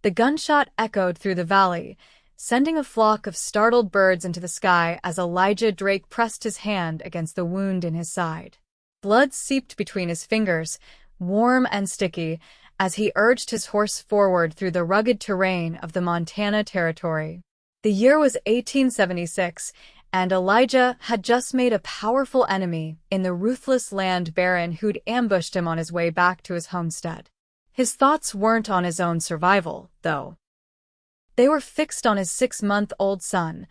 The gunshot echoed through the valley, sending a flock of startled birds into the sky as Elijah Drake pressed his hand against the wound in his side. Blood seeped between his fingers, warm and sticky, as he urged his horse forward through the rugged terrain of the Montana Territory. The year was 1876, and Elijah had just made a powerful enemy in the ruthless land baron who'd ambushed him on his way back to his homestead. His thoughts weren't on his own survival, though. They were fixed on his 6-month-old son,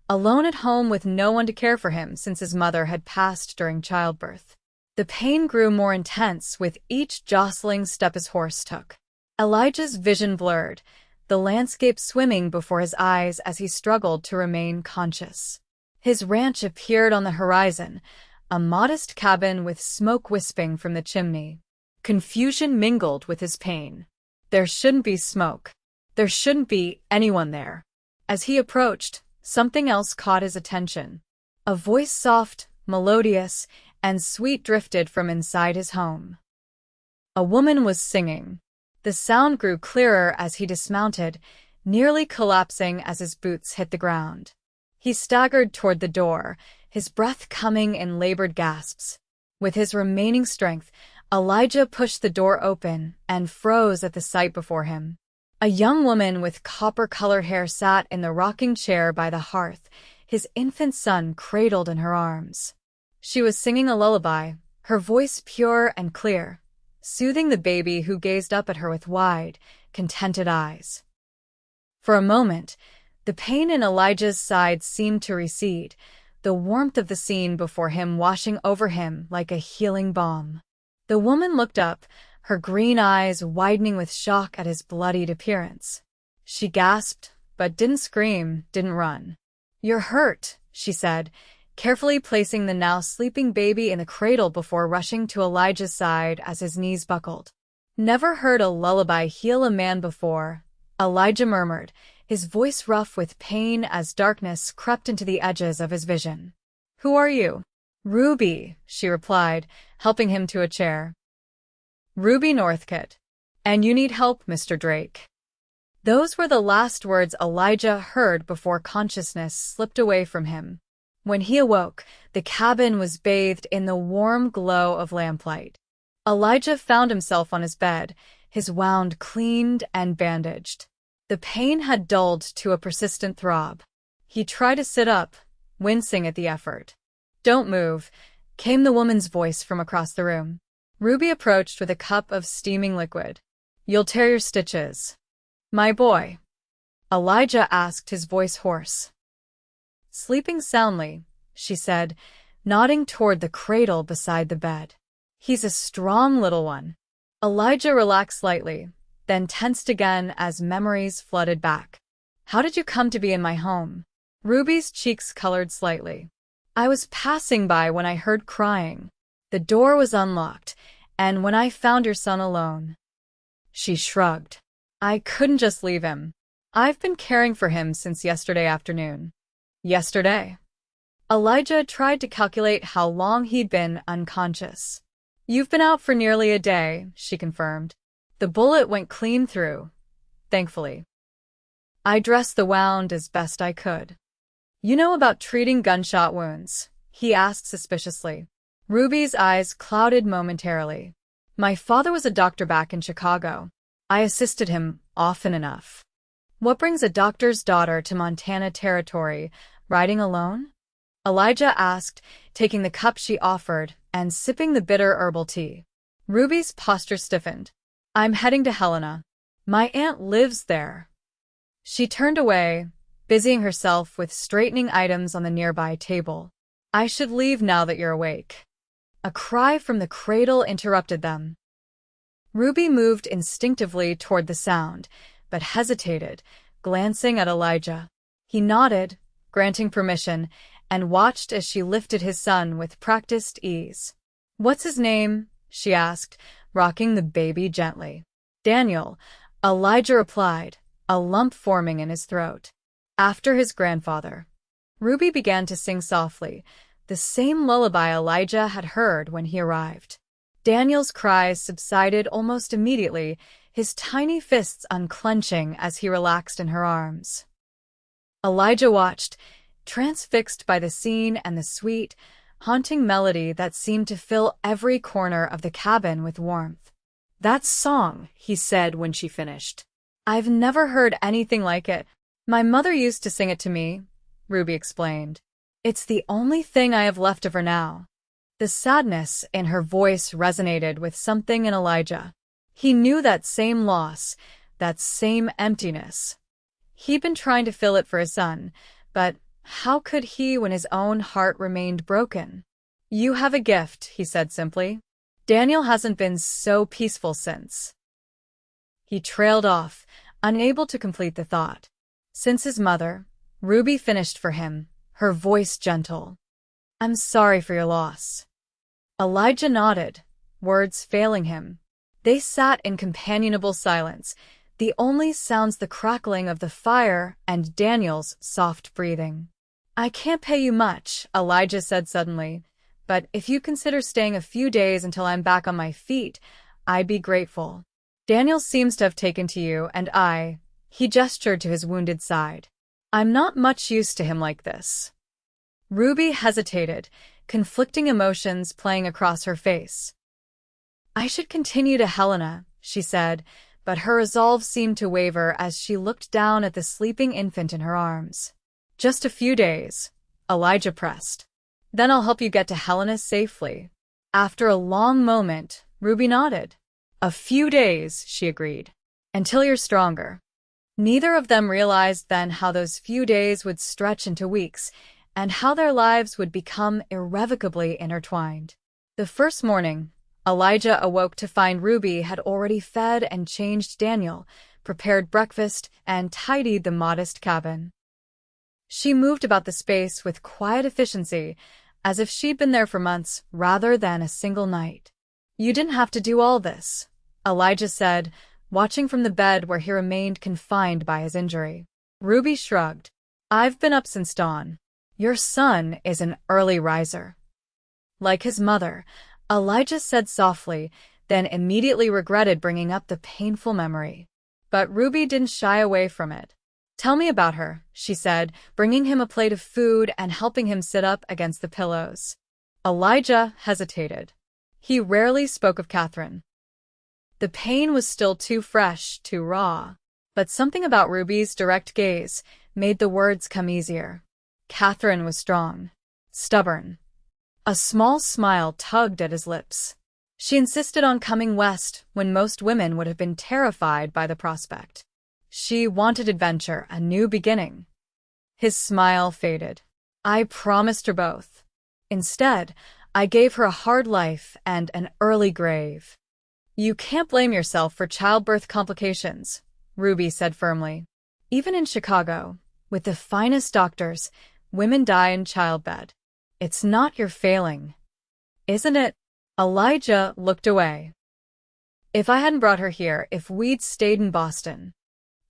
alone at home with no one to care for him since his mother had passed during childbirth. The pain grew more intense with each jostling step his horse took. Elijah's vision blurred, the landscape swimming before his eyes as he struggled to remain conscious. His ranch appeared on the horizon, a modest cabin with smoke wisping from the chimney. Confusion mingled with his pain. There shouldn't be smoke. There shouldn't be anyone there. As he approached, something else caught his attention. A voice soft, melodious, and sweet drifted from inside his home. A woman was singing. The sound grew clearer as he dismounted, nearly collapsing as his boots hit the ground. He staggered toward the door, his breath coming in labored gasps. With his remaining strength, Elijah pushed the door open and froze at the sight before him. A young woman with copper-colored hair sat in the rocking chair by the hearth, his infant son cradled in her arms. She was singing a lullaby, her voice pure and clear, soothing the baby who gazed up at her with wide, contented eyes. For a moment, the pain in Elijah's side seemed to recede, the warmth of the scene before him washing over him like a healing balm. The woman looked up, her green eyes widening with shock at his bloodied appearance. She gasped, but didn't scream, didn't run. "You're hurt," she said, carefully placing the now sleeping baby in the cradle before rushing to Elijah's side as his knees buckled. "Never heard a lullaby heal a man before," Elijah murmured, his voice rough with pain as darkness crept into the edges of his vision. "Who are you?" "Ruby," she replied, helping him to a chair. "Ruby Northcott. And you need help, Mr. Drake." Those were the last words Elijah heard before consciousness slipped away from him. When he awoke, the cabin was bathed in the warm glow of lamplight. Elijah found himself on his bed, his wound cleaned and bandaged. The pain had dulled to a persistent throb. He tried to sit up, wincing at the effort. "Don't move," came the woman's voice from across the room. Ruby approached with a cup of steaming liquid. "You'll tear your stitches." "My boy?" Elijah asked, his voice hoarse. "Sleeping soundly," she said, nodding toward the cradle beside the bed. "He's a strong little one." Elijah relaxed slightly, then tensed again as memories flooded back. "How did you come to be in my home?" Ruby's cheeks colored slightly. "I was passing by when I heard crying. The door was unlocked, and when I found your son alone." She shrugged. "I couldn't just leave him. I've been caring for him since yesterday afternoon." "Yesterday?" Elijah tried to calculate how long he'd been unconscious. "You've been out for nearly a day," she confirmed. "The bullet went clean through, thankfully. I dressed the wound as best I could." "You know about treating gunshot wounds?" he asked suspiciously. Ruby's eyes clouded momentarily. "My father was a doctor back in Chicago. I assisted him often enough." "What brings a doctor's daughter to Montana Territory, riding alone?" Elijah asked, taking the cup she offered and sipping the bitter herbal tea. Ruby's posture stiffened. "I'm heading to Helena. My aunt lives there." She turned away, busying herself with straightening items on the nearby table. "I should leave now that you're awake." A cry from the cradle interrupted them. Ruby moved instinctively toward the sound, but hesitated, glancing at Elijah. He nodded, granting permission, and watched as she lifted his son with practiced ease. "What's his name?" she asked, rocking the baby gently. "Daniel," Elijah replied, a lump forming in his throat. "After his grandfather." Ruby began to sing softly, the same lullaby Elijah had heard when he arrived. Daniel's cries subsided almost immediately, his tiny fists unclenching as he relaxed in her arms. Elijah watched, transfixed by the scene and the sweet, haunting melody that seemed to fill every corner of the cabin with warmth. "That song," he said when she finished. "I've never heard anything like it. My mother used to sing it to me," Ruby explained. "It's the only thing I have left of her now." The sadness in her voice resonated with something in Elijah. He knew that same loss, that same emptiness. He'd been trying to fill it for his son, but how could he when his own heart remained broken? "You have a gift," he said simply. "Daniel hasn't been so peaceful since." He trailed off, unable to complete the thought. Since his mother, Ruby finished for him, her voice gentle. "I'm sorry for your loss." Elijah nodded, words failing him. They sat in companionable silence, the only sounds the crackling of the fire and Daniel's soft breathing. "I can't pay you much," Elijah said suddenly, "but if you consider staying a few days until I'm back on my feet, I'd be grateful. Daniel seems to have taken to you, and he gestured to his wounded side. "I'm not much used to him like this." Ruby hesitated, conflicting emotions playing across her face. "I should continue to Helena," she said, but her resolve seemed to waver as she looked down at the sleeping infant in her arms. "Just a few days," Elijah pressed. "Then I'll help you get to Helena safely." After a long moment, Ruby nodded. "A few days," she agreed. "Until you're stronger." Neither of them realized then how those few days would stretch into weeks, and how their lives would become irrevocably intertwined. The first morning, Elijah awoke to find Ruby had already fed and changed Daniel, prepared breakfast, and tidied the modest cabin. She moved about the space with quiet efficiency, as if she'd been there for months rather than a single night. "You didn't have to do all this," Elijah said, watching from the bed where he remained confined by his injury. Ruby shrugged. "I've been up since dawn. Your son is an early riser." Like his mother, Elijah said softly, then immediately regretted bringing up the painful memory. But Ruby didn't shy away from it. "Tell me about her," she said, bringing him a plate of food and helping him sit up against the pillows. Elijah hesitated. He rarely spoke of Catherine. The pain was still too fresh, too raw. But something about Ruby's direct gaze made the words come easier. Catherine was strong, stubborn. A small smile tugged at his lips. She insisted on coming west when most women would have been terrified by the prospect. She wanted adventure, a new beginning. His smile faded. "I promised her both. Instead, I gave her a hard life and an early grave." "You can't blame yourself for childbirth complications," Ruby said firmly. "Even in Chicago, with the finest doctors, women die in childbed. It's not your failing, isn't it?" Elijah looked away. "If I hadn't brought her here, if we'd stayed in Boston,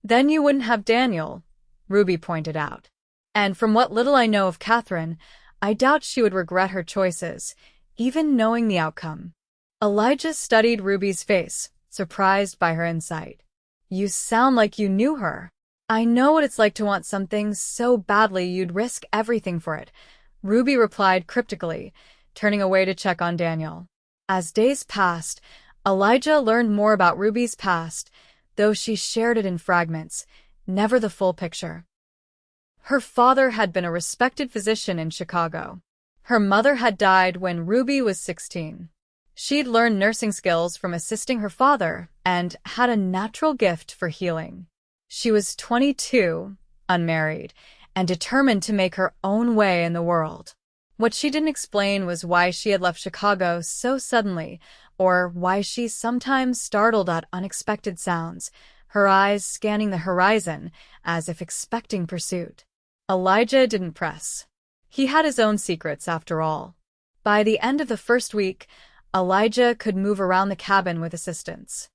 then you wouldn't have Daniel," Ruby pointed out. "And from what little I know of Catherine, I doubt she would regret her choices, even knowing the outcome." Elijah studied Ruby's face, surprised by her insight. "You sound like you knew her." "I know what it's like to want something so badly you'd risk everything for it," Ruby replied cryptically, turning away to check on Daniel. As days passed, Elijah learned more about Ruby's past, though she shared it in fragments, never the full picture. Her father had been a respected physician in Chicago. Her mother had died when Ruby was 16. She'd learned nursing skills from assisting her father and had a natural gift for healing. She was 22, unmarried, and determined to make her own way in the world. What she didn't explain was why she had left Chicago so suddenly, or why she sometimes startled at unexpected sounds, her eyes scanning the horizon as if expecting pursuit. Elijah didn't press. He had his own secrets, after all. By the end of the first week, Elijah could move around the cabin with assistance.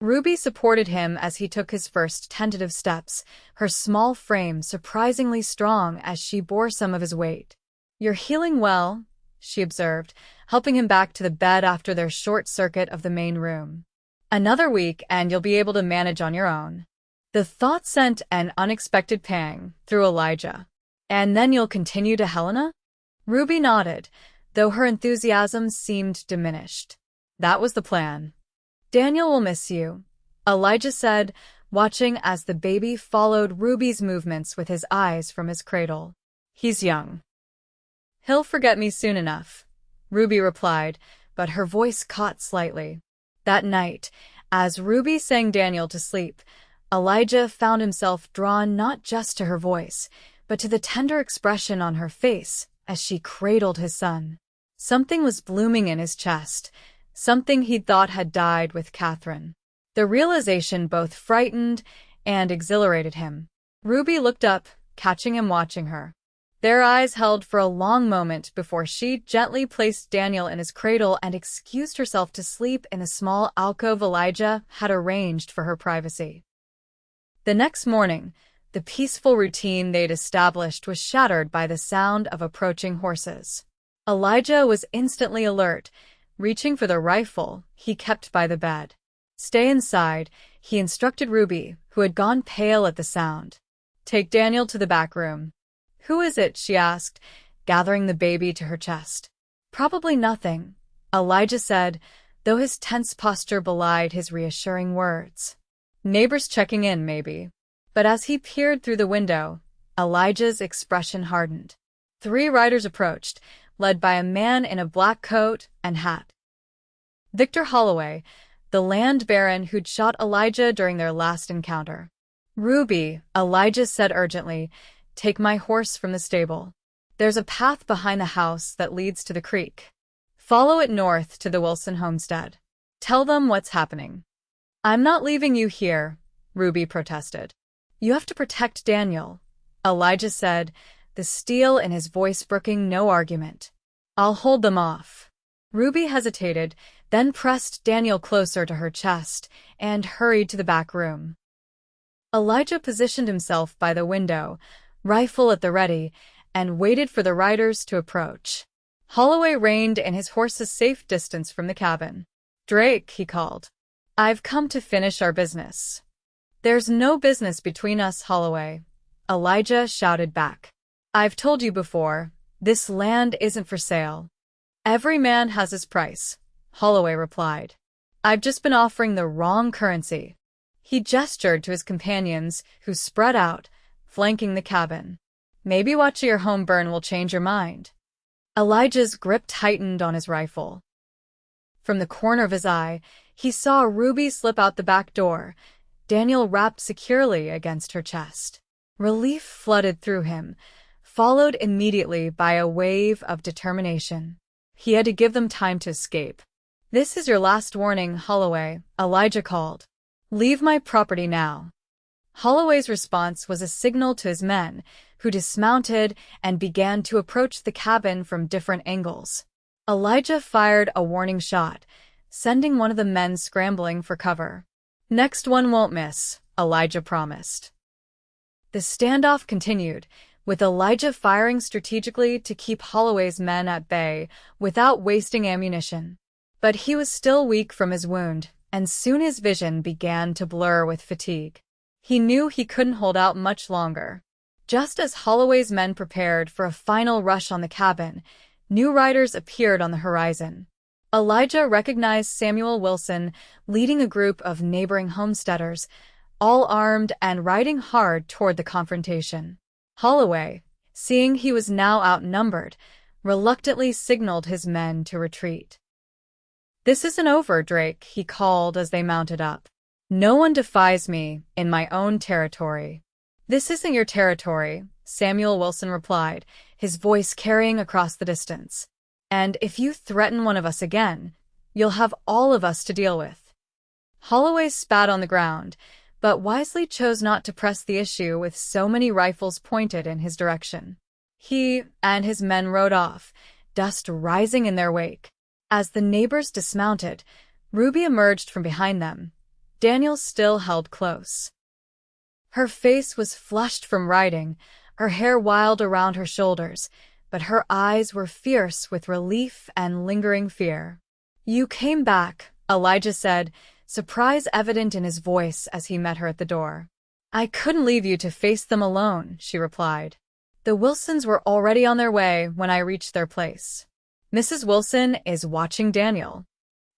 Ruby supported him as he took his first tentative steps, her small frame surprisingly strong as she bore some of his weight. "You're healing well," she observed, helping him back to the bed after their short circuit of the main room. Another week and you'll be able to manage on your own. The thought sent an unexpected pang through Elijah. And then you'll continue to Helena? Ruby nodded, though her enthusiasm seemed diminished. That was the plan. Daniel will miss you, Elijah said, watching as the baby followed Ruby's movements with his eyes from his cradle. He's young. He'll forget me soon enough, Ruby replied, but her voice caught slightly. That night, as Ruby sang Daniel to sleep, Elijah found himself drawn not just to her voice, but to the tender expression on her face as she cradled his son. Something was blooming in his chest, something he'd thought had died with Catherine. The realization both frightened and exhilarated him. Ruby looked up, catching him watching her. Their eyes held for a long moment before she gently placed Daniel in his cradle and excused herself to sleep in the small alcove Elijah had arranged for her privacy. The next morning, the peaceful routine they'd established was shattered by the sound of approaching horses. Elijah was instantly alert, reaching for the rifle he kept by the bed. Stay inside, he instructed Ruby, who had gone pale at the sound. Take Daniel to the back room. Who is it? She asked, gathering the baby to her chest. Probably nothing, Elijah said, though his tense posture belied his reassuring words. Neighbors checking in, maybe. But as he peered through the window, Elijah's expression hardened. 3 riders approached, led by a man in a black coat and hat. Victor Holloway, the land baron who'd shot Elijah during their last encounter. Ruby, Elijah said urgently, take my horse from the stable. There's a path behind the house that leads to the creek. Follow it north to the Wilson homestead. Tell them what's happening. I'm not leaving you here, Ruby protested. You have to protect Daniel, Elijah said, the steel in his voice brooking no argument. I'll hold them off. Ruby hesitated, then pressed Daniel closer to her chest and hurried to the back room. Elijah positioned himself by the window, rifle at the ready, and waited for the riders to approach. Holloway reined in his horse's safe distance from the cabin. Drake, he called. I've come to finish our business. There's no business between us, Holloway, Elijah shouted back. I've told you before, this land isn't for sale. Every man has his price, Holloway replied. I've just been offering the wrong currency. He gestured to his companions, who spread out, flanking the cabin. Maybe watching your home burn will change your mind. Elijah's grip tightened on his rifle. From the corner of his eye, he saw Ruby slip out the back door, Daniel wrapped securely against her chest. Relief flooded through him, followed immediately by a wave of determination. He had to give them time to escape. This is your last warning, Holloway, Elijah called. Leave my property now. Holloway's response was a signal to his men, who dismounted and began to approach the cabin from different angles. Elijah fired a warning shot, sending one of the men scrambling for cover. Next one won't miss, Elijah promised. The standoff continued, with Elijah firing strategically to keep Holloway's men at bay without wasting ammunition. But he was still weak from his wound, and soon his vision began to blur with fatigue. He knew he couldn't hold out much longer. Just as Holloway's men prepared for a final rush on the cabin, new riders appeared on the horizon. Elijah recognized Samuel Wilson leading a group of neighboring homesteaders, all armed and riding hard toward the confrontation. Holloway, seeing he was now outnumbered, reluctantly signaled his men to retreat. This isn't over, Drake, he called as they mounted up. No one defies me in my own territory. This isn't your territory, Samuel Wilson replied, his voice carrying across the distance. And if you threaten one of us again, you'll have all of us to deal with. Holloway spat on the ground, but wisely chose not to press the issue with so many rifles pointed in his direction. He and his men rode off, dust rising in their wake. As the neighbors dismounted, Ruby emerged from behind them. Daniel still held close. Her face was flushed from riding, her hair wild around her shoulders, but her eyes were fierce with relief and lingering fear. You came back, Elijah said, surprise evident in his voice as he met her at the door. "I couldn't leave you to face them alone," she replied. "The Wilsons were already on their way when I reached their place. Mrs. Wilson is watching Daniel."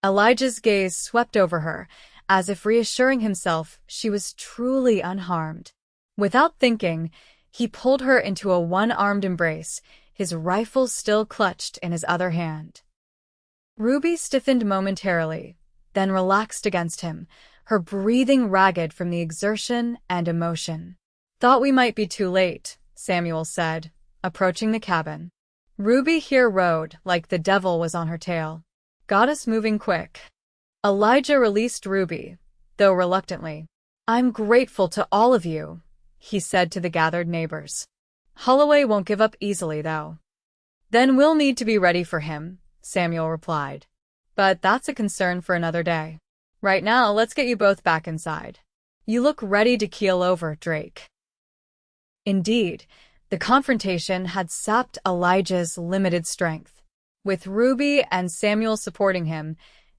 Elijah's gaze swept over her, as if reassuring himself she was truly unharmed. Without thinking, he pulled her into a one-armed embrace, his rifle still clutched in his other hand. Ruby stiffened momentarily, then relaxed against him, her breathing ragged from the exertion and emotion. "Thought we might be too late," Samuel said, approaching the cabin. Ruby here rode like the devil was on her tail. "Got us moving quick." Elijah released Ruby, though reluctantly. "I'm grateful to all of you," he said to the gathered neighbors. "Holloway won't give up easily, though." "Then we'll need to be ready for him," Samuel replied. "But that's a concern for another day. Right now, let's get you both back inside. You look ready to keel over, Drake." Indeed, the confrontation had sapped Elijah's limited strength. With Ruby and Samuel supporting him,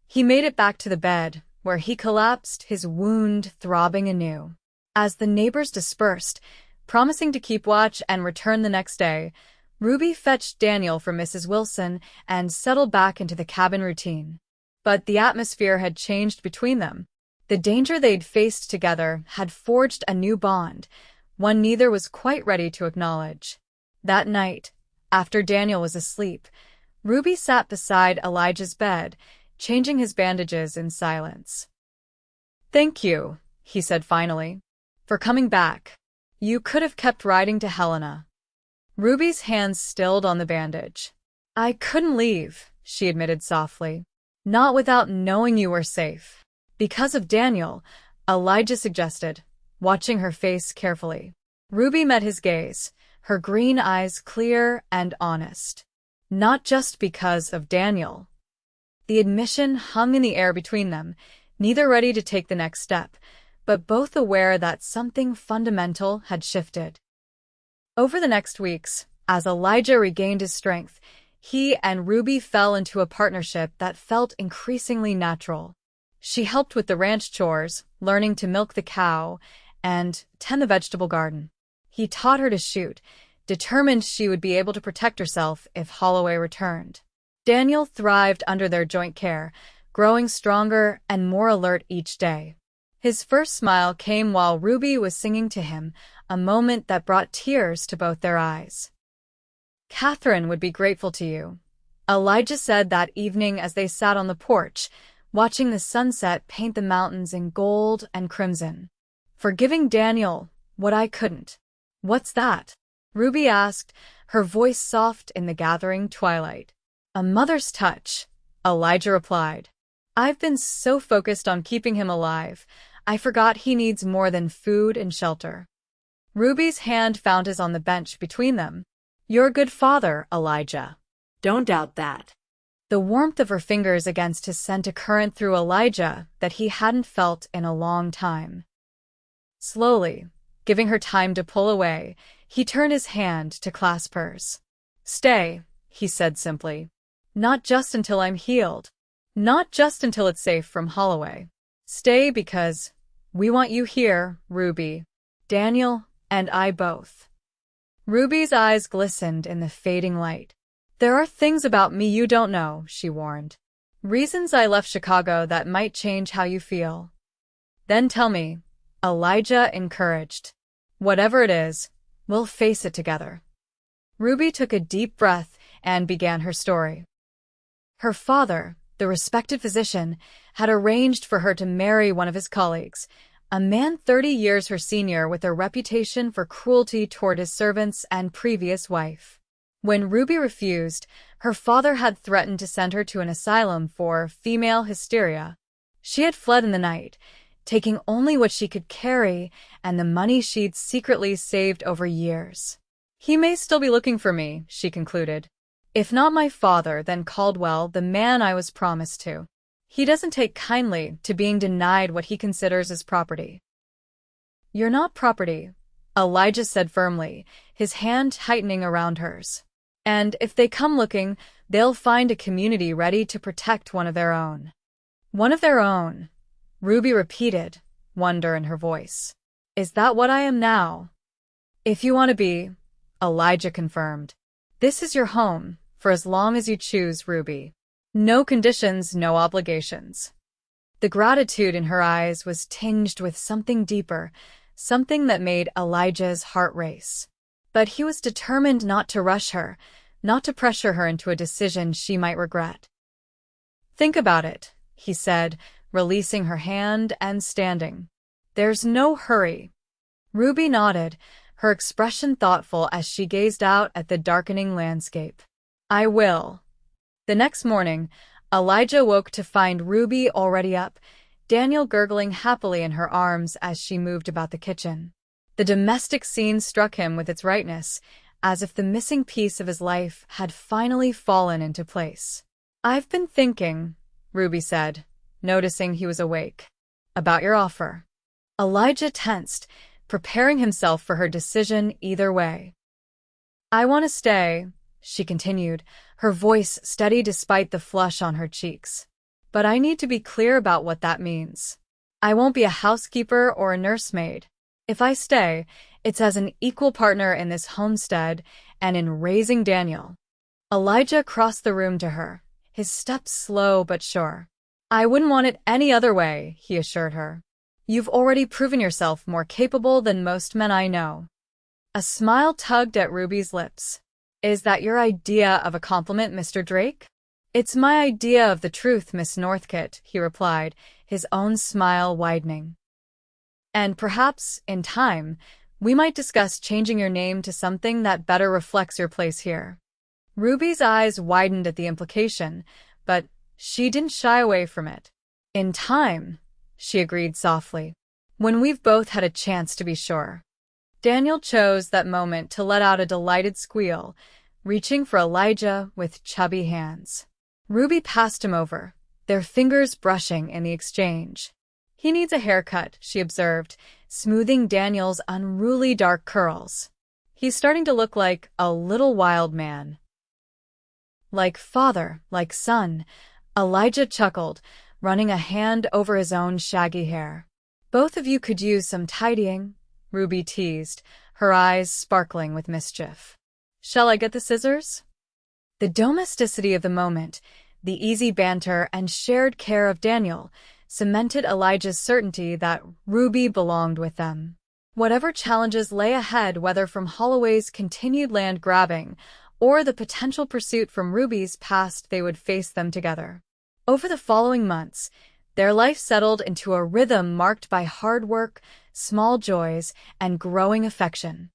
he made it back to the bed, where he collapsed, his wound throbbing anew. As the neighbors dispersed, promising to keep watch and return the next day, Ruby fetched Daniel from Mrs. Wilson and settled back into the cabin routine. But the atmosphere had changed between them. The danger they'd faced together had forged a new bond, one neither was quite ready to acknowledge. That night, after Daniel was asleep, Ruby sat beside Elijah's bed, changing his bandages in silence. "Thank you," he said finally, "for coming back. You could have kept riding to Helena." Ruby's hands stilled on the bandage. "I couldn't leave," she admitted softly. "Not without knowing you were safe." "Because of Daniel," Elijah suggested, watching her face carefully. Ruby met his gaze, her green eyes clear and honest. "Not just because of Daniel." The admission hung in the air between them, neither ready to take the next step, but both aware that something fundamental had shifted. Over the next weeks, as Elijah regained his strength, he and Ruby fell into a partnership that felt increasingly natural. She helped with the ranch chores, learning to milk the cow and tend the vegetable garden. He taught her to shoot, determined she would be able to protect herself if Holloway returned. Daniel thrived under their joint care, growing stronger and more alert each day. His first smile came while Ruby was singing to him, a moment that brought tears to both their eyes. "Catherine would be grateful to you," Elijah said that evening as they sat on the porch, watching the sunset paint the mountains in gold and crimson. "For giving Daniel what I couldn't." "What's that?" Ruby asked, her voice soft in the gathering twilight. "A mother's touch," Elijah replied. "I've been so focused on keeping him alive, I forgot he needs more than food and shelter." Ruby's hand found his on the bench between them. "You're a good father, Elijah." "Don't doubt that." The warmth of her fingers against his sent a current through Elijah that he hadn't felt in a long time. Slowly, giving her time to pull away, he turned his hand to clasp hers. "Stay," he said simply. "Not just until I'm healed. Not just until it's safe from Holloway. Stay because we want you here, Ruby. Daniel and I both." Ruby's eyes glistened in the fading light. "There are things about me you don't know," she warned. "Reasons I left Chicago that might change how you feel." "Then tell me," Elijah encouraged. "Whatever it is, we'll face it together." Ruby took a deep breath and began her story. Her father, the respected physician, had arranged for her to marry one of his colleagues, a man 30 years her senior with a reputation for cruelty toward his servants and previous wife. When Ruby refused, her father had threatened to send her to an asylum for female hysteria. She had fled in the night, taking only what she could carry and the money she'd secretly saved over years. "He may still be looking for me," she concluded. "If not my father, then Caldwell, the man I was promised to. He doesn't take kindly to being denied what he considers his property." "You're not property," Elijah said firmly, his hand tightening around hers. "And if they come looking, they'll find a community ready to protect one of their own." "One of their own," Ruby repeated, wonder in her voice. Is that what I am now? If you want to be, Elijah confirmed. This is your home, for as long as you choose, Ruby. No conditions, no obligations. The gratitude in her eyes was tinged with something deeper, something that made Elijah's heart race. But he was determined not to rush her, not to pressure her into a decision she might regret. Think about it, he said, releasing her hand and standing. There's no hurry. Ruby nodded, her expression thoughtful as she gazed out at the darkening landscape. I will. The next morning, Elijah woke to find Ruby already up, Daniel gurgling happily in her arms as she moved about the kitchen. The domestic scene struck him with its rightness, as if the missing piece of his life had finally fallen into place. I've been thinking, Ruby said, noticing he was awake, about your offer. Elijah tensed, preparing himself for her decision either way. I want to stay, she continued, her voice steady despite the flush on her cheeks. But I need to be clear about what that means. I won't be a housekeeper or a nursemaid. If I stay, it's as an equal partner in this homestead and in raising Daniel. Elijah crossed the room to her, his steps slow but sure. I wouldn't want it any other way, he assured her. You've already proven yourself more capable than most men I know. A smile tugged at Ruby's lips. Is that your idea of a compliment, Mr. Drake? It's my idea of the truth, Miss Northcott, he replied, his own smile widening. And perhaps, in time, we might discuss changing your name to something that better reflects your place here. Ruby's eyes widened at the implication, but she didn't shy away from it. In time, she agreed softly, when we've both had a chance to be sure. Daniel chose that moment to let out a delighted squeal, reaching for Elijah with chubby hands. Ruby passed him over, their fingers brushing in the exchange. He needs a haircut, she observed, smoothing Daniel's unruly dark curls. He's starting to look like a little wild man. Like father, like son, Elijah chuckled, running a hand over his own shaggy hair. Both of you could use some tidying, Ruby teased, her eyes sparkling with mischief. Shall I get the scissors? The domesticity of the moment, the easy banter and shared care of Daniel, cemented Elijah's certainty that Ruby belonged with them. Whatever challenges lay ahead, whether from Holloway's continued land grabbing or the potential pursuit from Ruby's past, they would face them together. Over the following months, their life settled into a rhythm marked by hard work, small joys, and growing affection.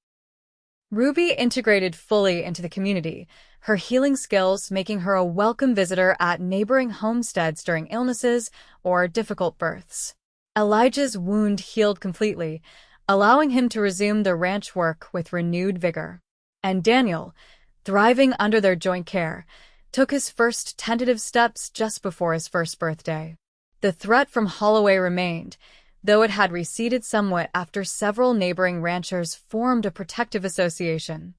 Ruby integrated fully into the community, her healing skills making her a welcome visitor at neighboring homesteads during illnesses or difficult births. Elijah's wound healed completely, allowing him to resume the ranch work with renewed vigor. And Daniel, thriving under their joint care, took his first tentative steps just before his first birthday. The threat from Holloway remained, though it had receded somewhat after several neighboring ranchers formed a protective association.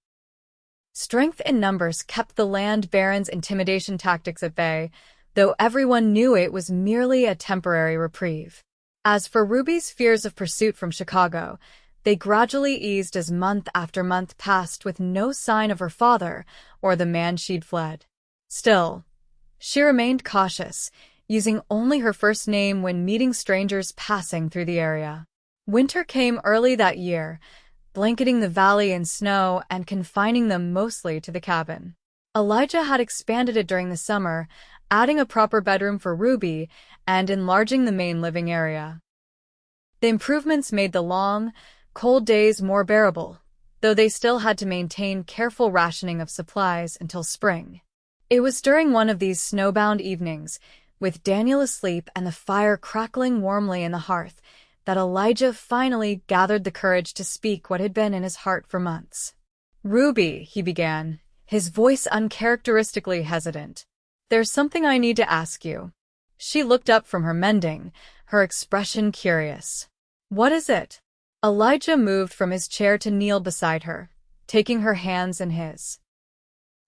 Strength in numbers kept the land barons' intimidation tactics at bay, though everyone knew it was merely a temporary reprieve. As for Ruby's fears of pursuit from Chicago, they gradually eased as month after month passed with no sign of her father or the man she'd fled. Still, she remained cautious, using only her first name when meeting strangers passing through the area. Winter came early that year, blanketing the valley in snow and confining them mostly to the cabin. Elijah had expanded it during the summer, adding a proper bedroom for Ruby and enlarging the main living area. The improvements made the long, cold days more bearable, though they still had to maintain careful rationing of supplies until spring. It was during one of these snowbound evenings, with Daniel asleep and the fire crackling warmly in the hearth, that Elijah finally gathered the courage to speak what had been in his heart for months. Ruby, he began, his voice uncharacteristically hesitant. There's something I need to ask you. She looked up from her mending, her expression curious. What is it? Elijah moved from his chair to kneel beside her, taking her hands in his.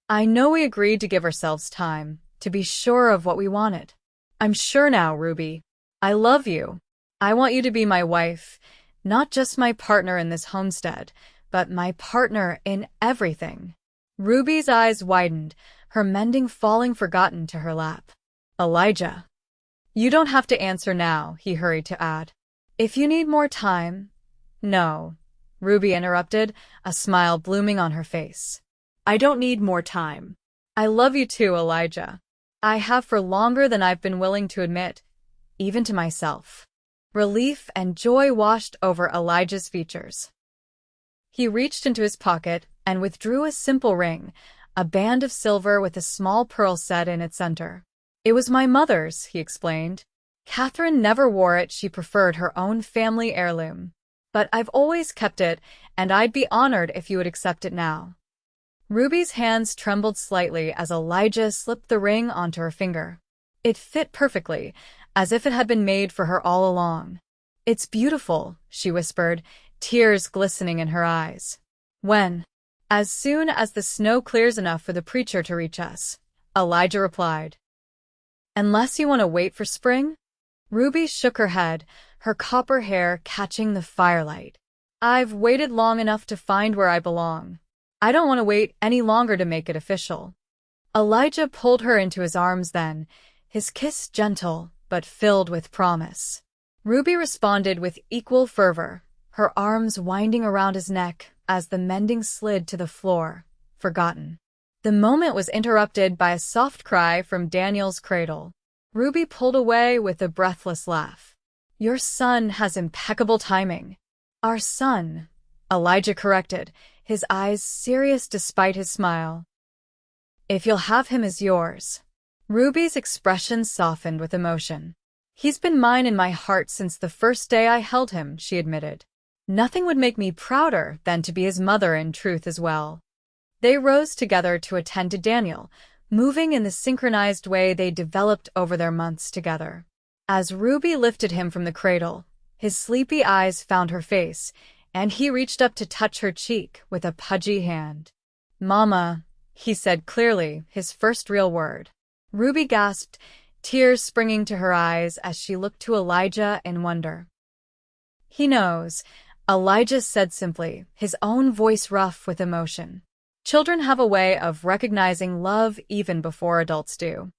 I know we agreed to give ourselves time, to be sure of what we wanted. I'm sure now, Ruby. I love you, I want you to be my wife, not just my partner in this homestead, but my partner in everything. Ruby's eyes widened, her mending falling forgotten to her lap. Elijah. You don't have to answer now, he hurried to add. If you need more time. No, Ruby interrupted, a smile blooming on her face. I don't need more time. I love you too, Elijah. I have for longer than I've been willing to admit, even to myself. Relief and joy washed over Elijah's features. He reached into his pocket and withdrew a simple ring, a band of silver with a small pearl set in its center. It was my mother's, he explained. Catherine never wore it, she preferred her own family heirloom. But I've always kept it, and I'd be honored if you would accept it now. Ruby's hands trembled slightly as Elijah slipped the ring onto her finger. It fit perfectly, as if it had been made for her all along. It's beautiful, she whispered, tears glistening in her eyes. When? As soon as the snow clears enough for the preacher to reach us, Elijah replied. Unless you want to wait for spring? Ruby shook her head, her copper hair catching the firelight. I've waited long enough to find where I belong. I don't want to wait any longer to make it official. Elijah pulled her into his arms then, his kiss gentle but filled with promise. Ruby responded with equal fervor, her arms winding around his neck as the mending slid to the floor, forgotten. The moment was interrupted by a soft cry from Daniel's cradle. Ruby pulled away with a breathless laugh. Your son has impeccable timing. Our son, Elijah corrected, his eyes serious despite his smile. If you'll have him as yours. Ruby's expression softened with emotion. He's been mine in my heart since the first day I held him, she admitted. Nothing would make me prouder than to be his mother in truth as well. They rose together to attend to Daniel, moving in the synchronized way they developed over their months together. As Ruby lifted him from the cradle, his sleepy eyes found her face, and he reached up to touch her cheek with a pudgy hand. Mama, he said clearly, his first real word. Ruby gasped, tears springing to her eyes as she looked to Elijah in wonder. He knows, Elijah said simply, his own voice rough with emotion. Children have a way of recognizing love even before adults do.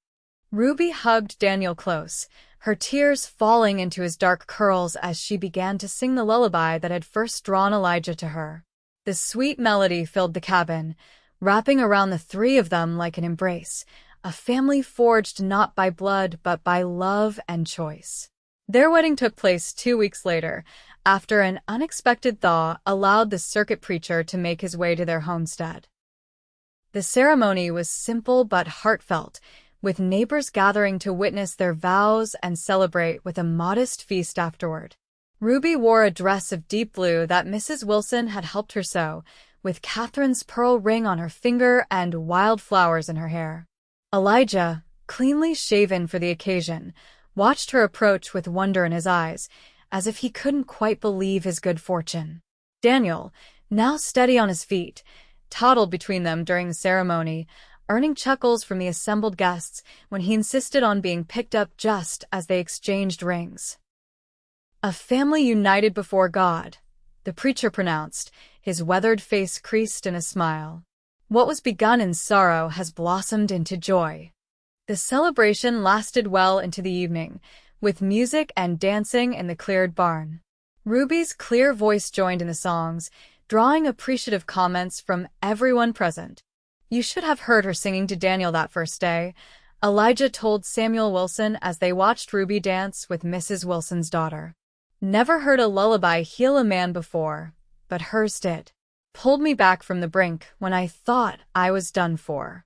Ruby hugged Daniel close, her tears falling into his dark curls as she began to sing the lullaby that had first drawn Elijah to her. The sweet melody filled the cabin, wrapping around the three of them like an embrace, a family forged not by blood but by love and choice. Their wedding took place 2 weeks later, after an unexpected thaw allowed the circuit preacher to make his way to their homestead. The ceremony was simple but heartfelt, with neighbors gathering to witness their vows and celebrate with a modest feast afterward. Ruby wore a dress of deep blue that Mrs. Wilson had helped her sew, with Catherine's pearl ring on her finger and wildflowers in her hair. Elijah, cleanly shaven for the occasion, watched her approach with wonder in his eyes, as if he couldn't quite believe his good fortune. Daniel, now steady on his feet, toddled between them during the ceremony, earning chuckles from the assembled guests when he insisted on being picked up just as they exchanged rings. A family united before God, the preacher pronounced, his weathered face creased in a smile. What was begun in sorrow has blossomed into joy. The celebration lasted well into the evening, with music and dancing in the cleared barn. Ruby's clear voice joined in the songs, drawing appreciative comments from everyone present. You should have heard her singing to Daniel that first day, Elijah told Samuel Wilson as they watched Ruby dance with Mrs. Wilson's daughter. Never heard a lullaby heal a man before, but hers did. Pulled me back from the brink when I thought I was done for.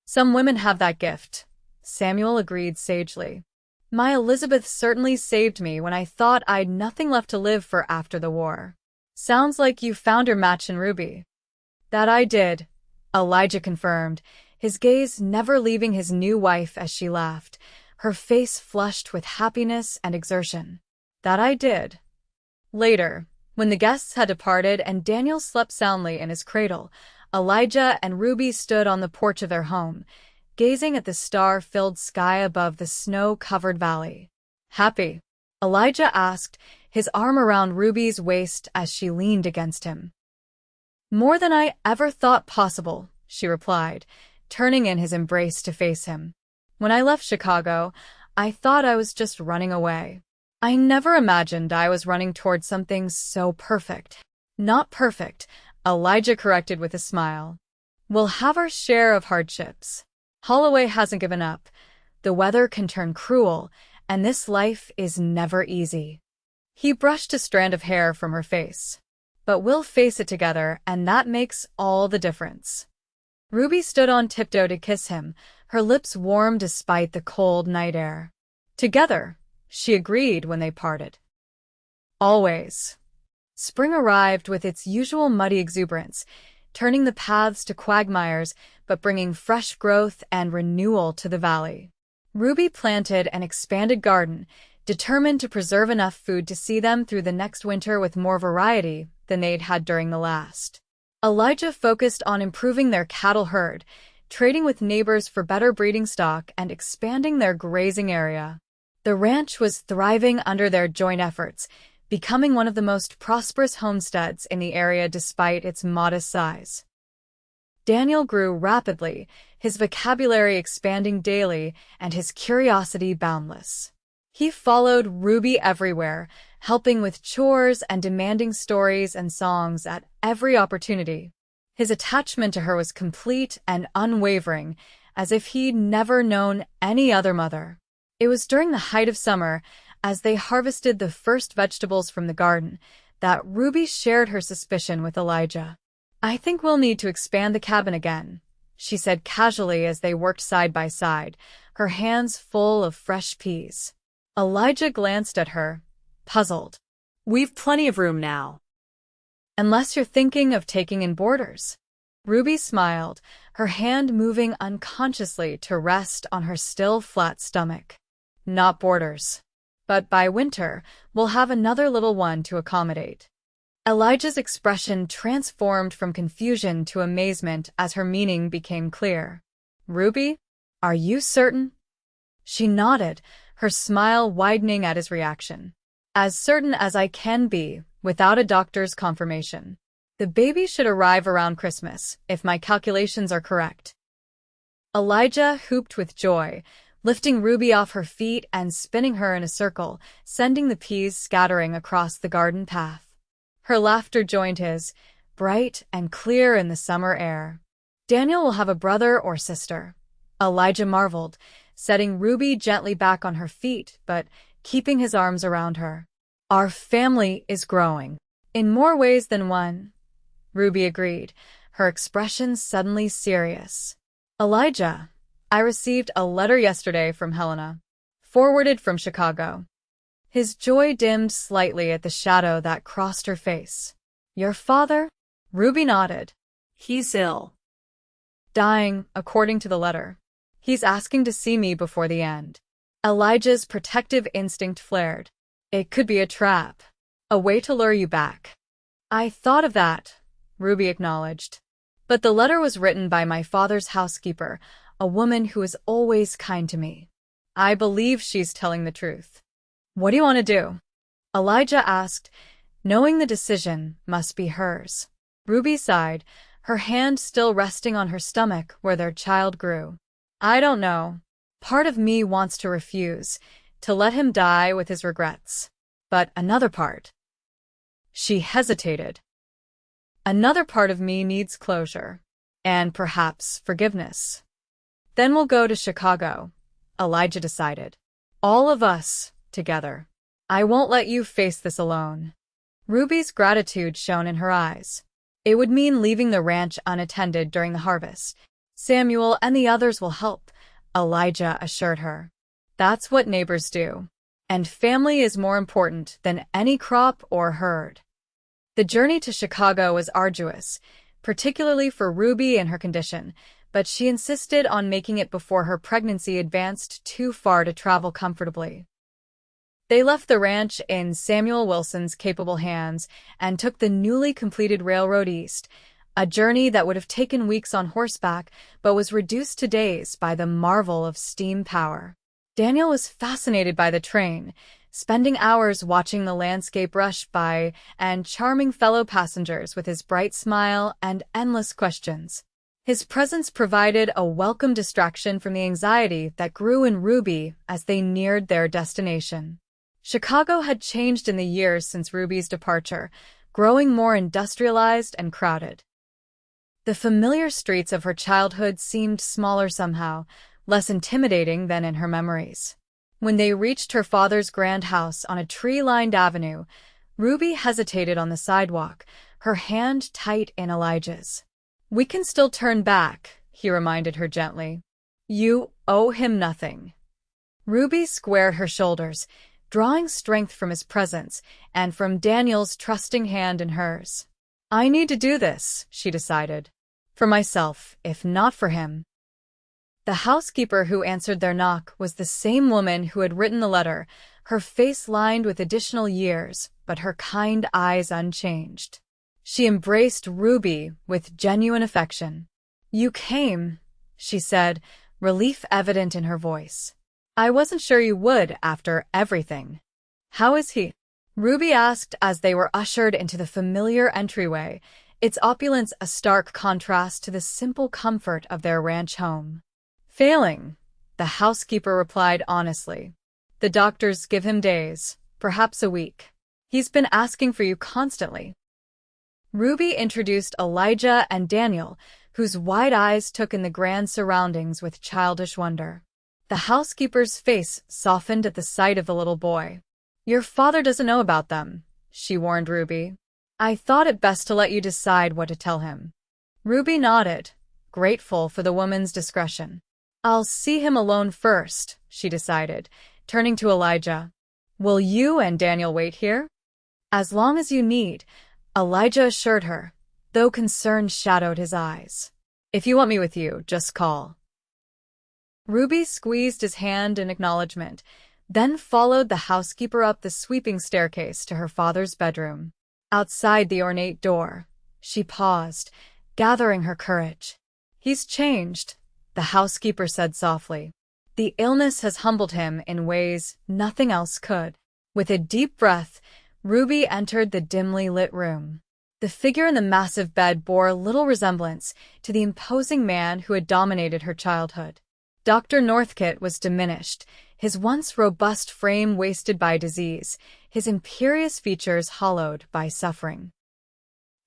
Some women have that gift, Samuel agreed sagely. My Elizabeth certainly saved me when I thought I'd nothing left to live for after the war. Sounds like you found your match in Ruby. That I did, Elijah confirmed, his gaze never leaving his new wife as she laughed, her face flushed with happiness and exertion. That I did. Later, when the guests had departed and Daniel slept soundly in his cradle, Elijah and Ruby stood on the porch of their home, gazing at the star-filled sky above the snow-covered valley. Happy. Elijah asked, his arm around Ruby's waist as she leaned against him. More than I ever thought possible, she replied, turning in his embrace to face him. When I left Chicago, I thought I was just running away. I never imagined I was running toward something so perfect. Not perfect, Elijah corrected with a smile. We'll have our share of hardships. Holloway hasn't given up. The weather can turn cruel, and this life is never easy. He brushed a strand of hair from her face. But we'll face it together, and that makes all the difference. Ruby stood on tiptoe to kiss him, her lips warm despite the cold night air. Together, she agreed when they parted. Always. Spring arrived with its usual muddy exuberance, turning the paths to quagmires but bringing fresh growth and renewal to the valley. Ruby planted an expanded garden, determined to preserve enough food to see them through the next winter with more variety than they'd had during the last. Elijah focused on improving their cattle herd, trading with neighbors for better breeding stock and expanding their grazing area. The ranch was thriving under their joint efforts, becoming one of the most prosperous homesteads in the area despite its modest size. Daniel grew rapidly, his vocabulary expanding daily and his curiosity boundless. He followed Ruby everywhere, helping with chores and demanding stories and songs at every opportunity. His attachment to her was complete and unwavering, as if he'd never known any other mother. It was during the height of summer, as they harvested the first vegetables from the garden, that Ruby shared her suspicion with Elijah. I think we'll need to expand the cabin again, she said casually as they worked side by side, her hands full of fresh peas. Elijah glanced at her, puzzled. We've plenty of room now. Unless you're thinking of taking in boarders. Ruby smiled, her hand moving unconsciously to rest on her still flat stomach. Not boarders. But by winter, we'll have another little one to accommodate. Elijah's expression transformed from confusion to amazement as her meaning became clear. Ruby, are you certain? She nodded, her smile widening at his reaction. As certain as I can be, without a doctor's confirmation. The baby should arrive around Christmas, if my calculations are correct. Elijah hooped with joy, lifting Ruby off her feet and spinning her in a circle, sending the peas scattering across the garden path. Her laughter joined his, bright and clear in the summer air. Daniel will have a brother or sister. Elijah marveled, setting Ruby gently back on her feet, but keeping his arms around her. Our family is growing. In more ways than one, Ruby agreed, her expression suddenly serious. Elijah, I received a letter yesterday from Helena, forwarded from Chicago. His joy dimmed slightly at the shadow that crossed her face. Your father? Ruby nodded. He's ill. Dying, according to the letter. He's asking to see me before the end. Elijah's protective instinct flared. It could be a trap. A way to lure you back. I thought of that, Ruby acknowledged. But the letter was written by my father's housekeeper, a woman who is always kind to me. I believe she's telling the truth. What do you want to do? Elijah asked, knowing the decision must be hers. Ruby sighed, her hand still resting on her stomach where their child grew. I don't know. Part of me wants to refuse, to let him die with his regrets. But another part. She hesitated. Another part of me needs closure. And perhaps forgiveness. Then we'll go to Chicago, Elijah decided. All of us, together. I won't let you face this alone. Ruby's gratitude shone in her eyes. It would mean leaving the ranch unattended during the harvest. Samuel and the others will help, Elijah assured her. That's what neighbors do. And family is more important than any crop or herd. The journey to Chicago was arduous, particularly for Ruby and her condition, but she insisted on making it before her pregnancy advanced too far to travel comfortably. They left the ranch in Samuel Wilson's capable hands and took the newly completed railroad east, a journey that would have taken weeks on horseback but was reduced to days by the marvel of steam power. Daniel was fascinated by the train, spending hours watching the landscape rush by and charming fellow passengers with his bright smile and endless questions. His presence provided a welcome distraction from the anxiety that grew in Ruby as they neared their destination. Chicago had changed in the years since Ruby's departure, growing more industrialized and crowded. The familiar streets of her childhood seemed smaller somehow, less intimidating than in her memories. When they reached her father's grand house on a tree-lined avenue, Ruby hesitated on the sidewalk, her hand tight in Elijah's. "We can still turn back," he reminded her gently. "You owe him nothing." Ruby squared her shoulders, drawing strength from his presence and from Daniel's trusting hand in hers. "I need to do this," she decided. "For myself, if not for him." The housekeeper who answered their knock was the same woman who had written the letter, her face lined with additional years, but her kind eyes unchanged. She embraced Ruby with genuine affection. "You came," she said, relief evident in her voice. "I wasn't sure you would after everything." "How is he?" Ruby asked as they were ushered into the familiar entryway, its opulence a stark contrast to the simple comfort of their ranch home. "Failing," the housekeeper replied honestly. "The doctors give him days, perhaps a week. He's been asking for you constantly." Ruby introduced Elijah and Daniel, whose wide eyes took in the grand surroundings with childish wonder. The housekeeper's face softened at the sight of the little boy. "Your father doesn't know about them," she warned Ruby. "I thought it best to let you decide what to tell him." Ruby nodded, grateful for the woman's discretion. "I'll see him alone first," she decided, turning to Elijah. "Will you and Daniel wait here?" "As long as you need," Elijah assured her, though concern shadowed his eyes. "If you want me with you, just call." Ruby squeezed his hand in acknowledgement, then followed the housekeeper up the sweeping staircase to her father's bedroom. Outside the ornate door, she paused, gathering her courage. "He's changed," the housekeeper said softly. "The illness has humbled him in ways nothing else could." With a deep breath, Ruby entered the dimly lit room. The figure in the massive bed bore little resemblance to the imposing man who had dominated her childhood. Dr. Northcott was diminished, his once robust frame wasted by disease, his imperious features hollowed by suffering.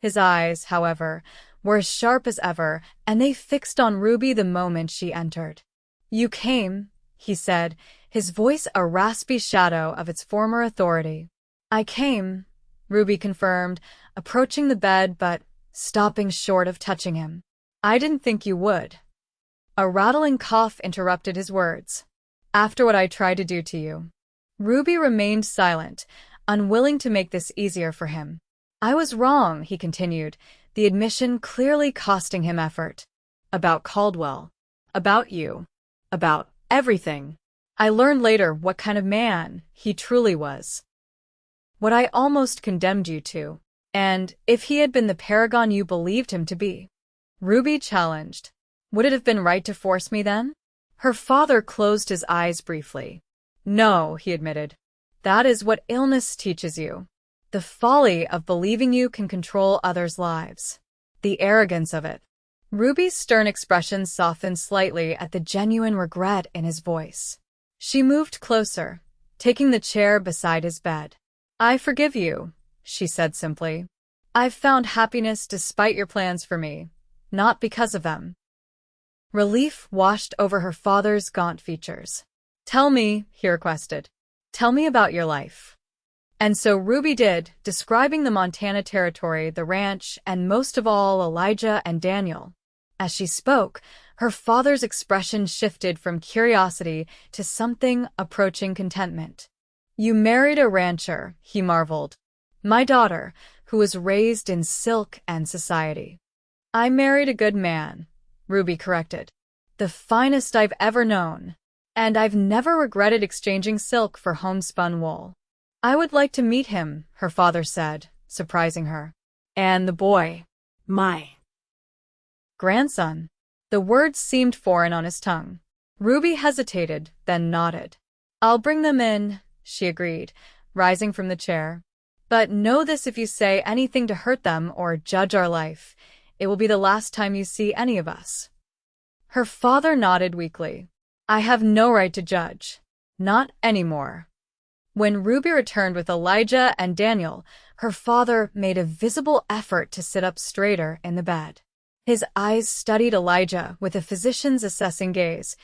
His eyes, however, were as sharp as ever, and they fixed on Ruby the moment she entered. "You came," he said, his voice a raspy shadow of its former authority. "I came," Ruby confirmed, approaching the bed but stopping short of touching him. "I didn't think you would." A rattling cough interrupted his words. "After what I tried to do to you." Ruby remained silent, unwilling to make this easier for him. "I was wrong," he continued, the admission clearly costing him effort. "About Caldwell. About you. About everything. I learned later what kind of man he truly was. What I almost condemned you to. And if he had been the paragon you believed him to be," Ruby challenged, "would it have been right to force me then?" Her father closed his eyes briefly. "No," he admitted. "That is what illness teaches you. The folly of believing you can control others' lives. The arrogance of it." Ruby's stern expression softened slightly at the genuine regret in his voice. She moved closer, taking the chair beside his bed. "I forgive you," she said simply. "I've found happiness despite your plans for me, not because of them." Relief washed over her father's gaunt features. "Tell me," he requested. "Tell me about your life." And so Ruby did, describing the Montana Territory, the ranch, and most of all Elijah and Daniel. As she spoke, her father's expression shifted from curiosity to something approaching contentment. "You married a rancher," he marveled. "My daughter, who was raised in silk and society." "I married a good man," Ruby corrected. "The finest I've ever known. And I've never regretted exchanging silk for homespun wool." "I would like to meet him," her father said, surprising her. "And the boy." "My grandson." The words seemed foreign on his tongue. Ruby hesitated, then nodded. "I'll bring them in," she agreed, rising from the chair. But know this, if you say anything to hurt them or judge our life, it will be the last time you see any of us. Her father nodded weakly. I have no right to judge. Not anymore. When Ruby returned with Elijah and Daniel, her father made a visible effort to sit up straighter in the bed. His eyes studied Elijah with a physician's assessing gaze,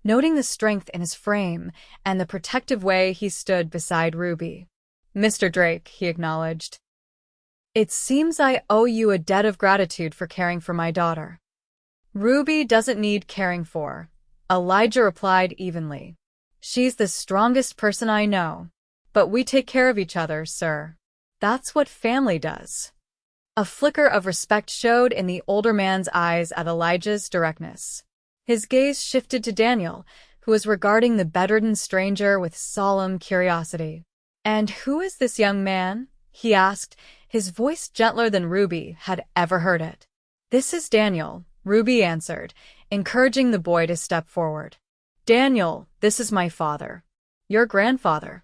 noting the strength in his frame and the protective way he stood beside Ruby. Mr. Drake, he acknowledged. It seems I owe you a debt of gratitude for caring for my daughter. Ruby doesn't need caring for, Elijah replied evenly. She's the strongest person I know. But we take care of each other, sir. That's what family does. A flicker of respect showed in the older man's eyes at Elijah's directness. His gaze shifted to Daniel, who was regarding the bedridden stranger with solemn curiosity. And who is this young man? He asked, his voice gentler than Ruby had ever heard it. This is Daniel, Ruby answered, encouraging the boy to step forward. Daniel, this is my father. Your grandfather.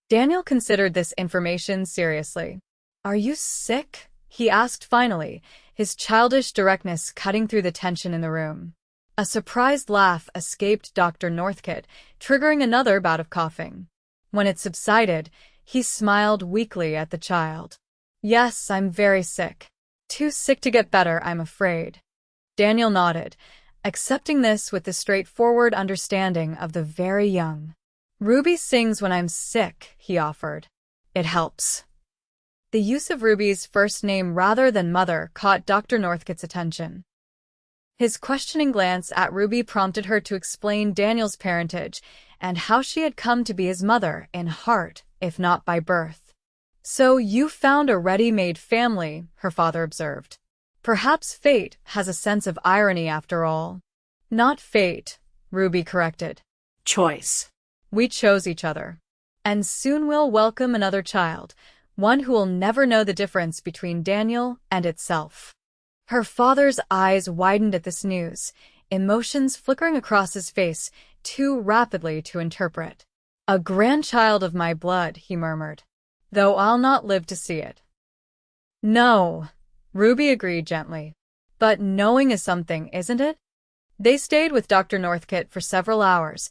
Daniel considered this information seriously. Are you sick? He asked finally, his childish directness cutting through the tension in the room. A surprised laugh escaped Dr. Northcott, triggering another bout of coughing. When it subsided, he smiled weakly at the child. Yes, I'm very sick. Too sick to get better, I'm afraid. Daniel nodded, accepting this with the straightforward understanding of the very young. Ruby sings when I'm sick, he offered. It helps. The use of Ruby's first name rather than mother caught Dr. Northcott's attention. His questioning glance at Ruby prompted her to explain Daniel's parentage and how she had come to be his mother in heart, if not by birth. So you found a ready-made family, her father observed. Perhaps fate has a sense of irony after all. Not fate, Ruby corrected. Choice. We chose each other. And soon we'll welcome another child, one who will never know the difference between Daniel and itself. Her father's eyes widened at this news, emotions flickering across his face too rapidly to interpret. A grandchild of my blood, he murmured, though I'll not live to see it. No, Ruby agreed gently. But knowing is something, isn't it? They stayed with Dr. Northcott for several hours,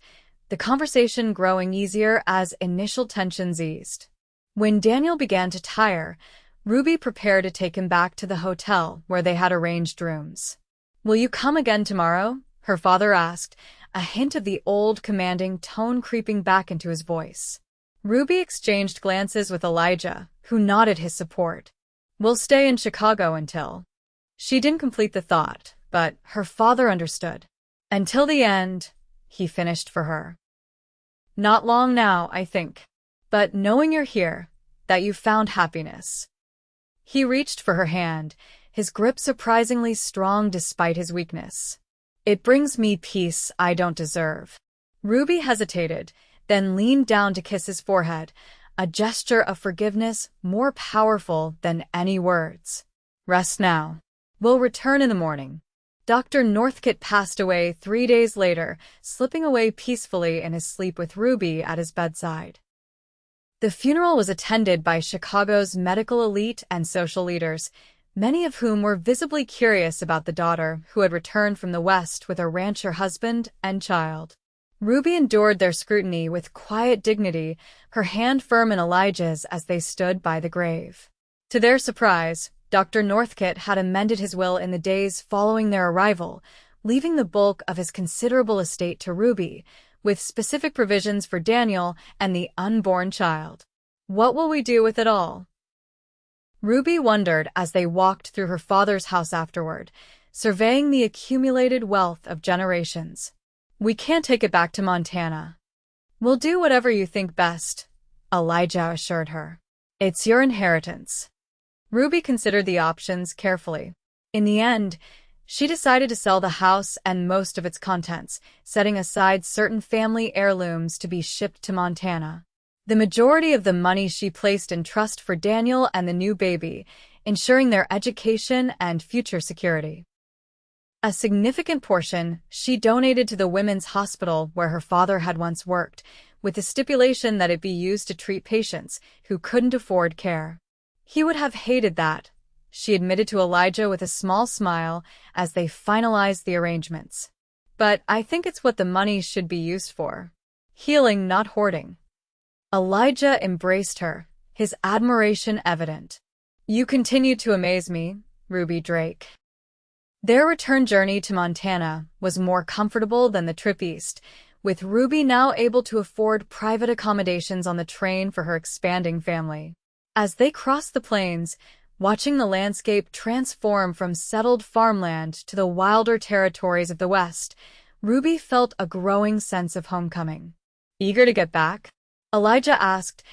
the conversation growing easier as initial tensions eased. When Daniel began to tire, Ruby prepared to take him back to the hotel where they had arranged rooms. Will you come again tomorrow? Her father asked, a hint of the old commanding tone creeping back into his voice. Ruby exchanged glances with Elijah, who nodded his support. We'll stay in Chicago until... She didn't complete the thought, but her father understood. Until the end, he finished for her. Not long now, I think. But knowing you're here, that you found happiness. He reached for her hand, his grip surprisingly strong despite his weakness. It brings me peace I don't deserve. Ruby hesitated, then leaned down to kiss his forehead, a gesture of forgiveness more powerful than any words. Rest now. We'll return in the morning. Dr. Northcott passed away 3 days later, slipping away peacefully in his sleep with Ruby at his bedside. The funeral was attended by Chicago's medical elite and social leaders, many of whom were visibly curious about the daughter who had returned from the West with a rancher husband and child. Ruby endured their scrutiny with quiet dignity, her hand firm in Elijah's as they stood by the grave. To their surprise, Dr. Northcott had amended his will in the days following their arrival, leaving the bulk of his considerable estate to Ruby, with specific provisions for Daniel and the unborn child. What will we do with it all? Ruby wondered as they walked through her father's house afterward, surveying the accumulated wealth of generations. We can't take it back to Montana. We'll do whatever you think best, Elijah assured her. It's your inheritance. Ruby considered the options carefully. In the end, she decided to sell the house and most of its contents, setting aside certain family heirlooms to be shipped to Montana. The majority of the money she placed in trust for Daniel and the new baby, ensuring their education and future security. A significant portion she donated to the women's hospital where her father had once worked, with the stipulation that it be used to treat patients who couldn't afford care. He would have hated that, she admitted to Elijah with a small smile as they finalized the arrangements. But I think it's what the money should be used for. Healing, not hoarding. Elijah embraced her, his admiration evident. You continue to amaze me, Ruby Drake. Their return journey to Montana was more comfortable than the trip east, with Ruby now able to afford private accommodations on the train for her expanding family. As they crossed the plains, watching the landscape transform from settled farmland to the wilder territories of the West, Ruby felt a growing sense of homecoming. Eager to get back? Elijah asked,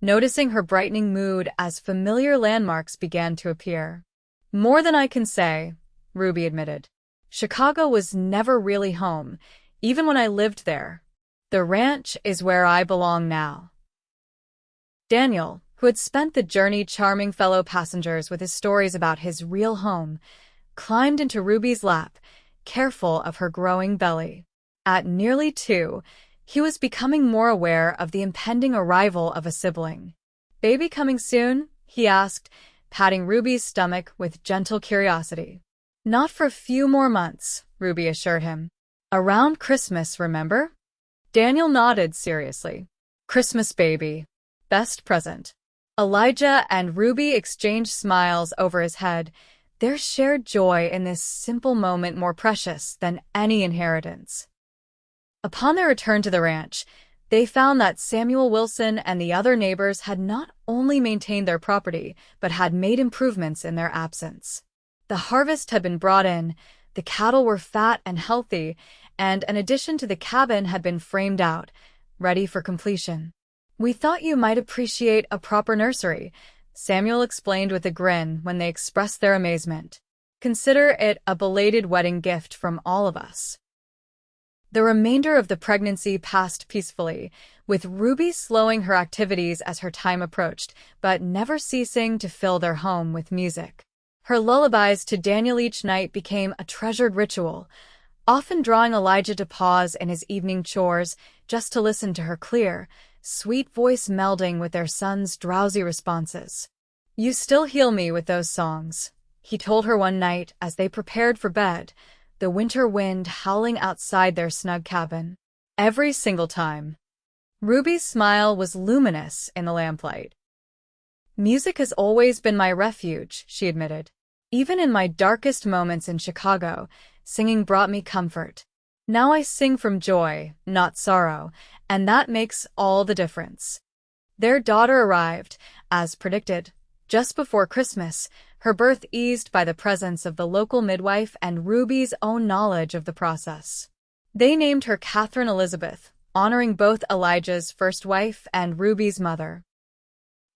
noticing her brightening mood as familiar landmarks began to appear. More than I can say, Ruby admitted. Chicago was never really home, even when I lived there. The ranch is where I belong now. Daniel, who had spent the journey charming fellow passengers with his stories about his real home, climbed into Ruby's lap, careful of her growing belly. At nearly 2, he was becoming more aware of the impending arrival of a sibling. Baby coming soon? He asked, patting Ruby's stomach with gentle curiosity. Not for a few more months, Ruby assured him. Around Christmas, remember? Daniel nodded seriously. Christmas baby. Best present. Elijah and Ruby exchanged smiles over his head, their shared joy in this simple moment more precious than any inheritance. Upon their return to the ranch, they found that Samuel Wilson and the other neighbors had not only maintained their property, but had made improvements in their absence. The harvest had been brought in, the cattle were fat and healthy, and an addition to the cabin had been framed out, ready for completion. We thought you might appreciate a proper nursery, Samuel explained with a grin when they expressed their amazement. Consider it a belated wedding gift from all of us. The remainder of the pregnancy passed peacefully, with Ruby slowing her activities as her time approached, but never ceasing to fill their home with music. Her lullabies to Daniel each night became a treasured ritual, often drawing Elijah to pause in his evening chores just to listen to her clear, sweet voice melding with their son's drowsy responses. You still heal me with those songs, he told her one night as they prepared for bed, the winter wind howling outside their snug cabin. Every single time. Ruby's smile was luminous in the lamplight. Music has always been my refuge, she admitted. Even in my darkest moments in Chicago, singing brought me comfort. Now I sing from joy, not sorrow, and that makes all the difference. Their daughter arrived, as predicted, just before Christmas, her birth eased by the presence of the local midwife and Ruby's own knowledge of the process. They named her Catherine Elizabeth, honoring both Elijah's first wife and Ruby's mother.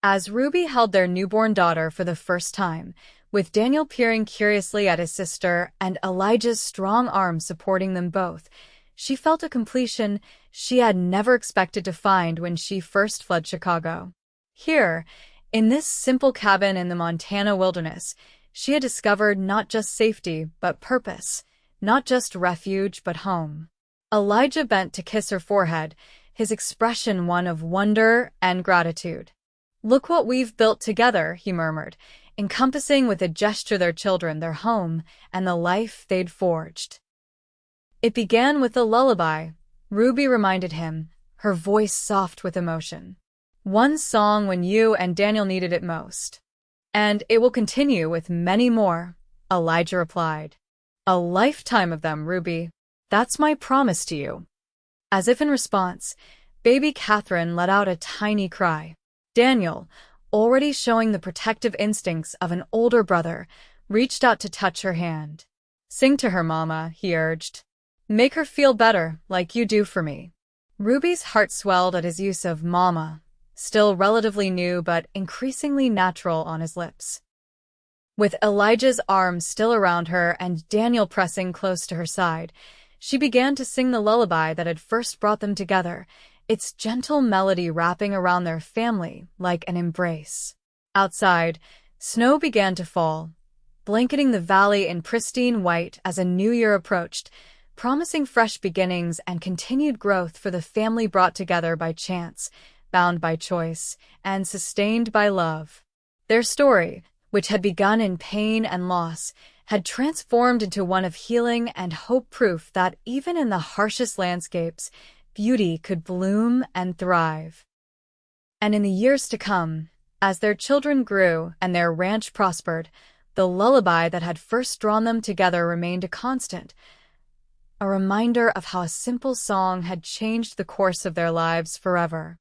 As Ruby held their newborn daughter for the first time, with Daniel peering curiously at his sister and Elijah's strong arms supporting them both, she felt a completion she had never expected to find when she first fled Chicago. Here, in this simple cabin in the Montana wilderness, she had discovered not just safety but purpose, not just refuge but home. Elijah bent to kiss her forehead, his expression one of wonder and gratitude. Look what we've built together, he murmured, encompassing with a gesture their children, their home, and the life they'd forged. It began with a lullaby, Ruby reminded him, her voice soft with emotion. One song when you and Daniel needed it most. And it will continue with many more, Elijah replied. A lifetime of them, Ruby. That's my promise to you. As if in response, baby Catherine let out a tiny cry. Daniel, already showing the protective instincts of an older brother, reached out to touch her hand. Sing to her, Mama, he urged. Make her feel better, like you do for me. Ruby's heart swelled at his use of Mama, still relatively new but increasingly natural on his lips. With Elijah's arms still around her and Daniel pressing close to her side, she began to sing the lullaby that had first brought them together, its gentle melody wrapping around their family like an embrace. Outside, snow began to fall, blanketing the valley in pristine white as a new year approached, promising fresh beginnings and continued growth for the family brought together by chance, bound by choice, and sustained by love. Their story, which had begun in pain and loss, had transformed into one of healing and hope, proof that even in the harshest landscapes, beauty could bloom and thrive. And in the years to come, as their children grew and their ranch prospered, the lullaby that had first drawn them together remained a constant, a reminder of how a simple song had changed the course of their lives forever.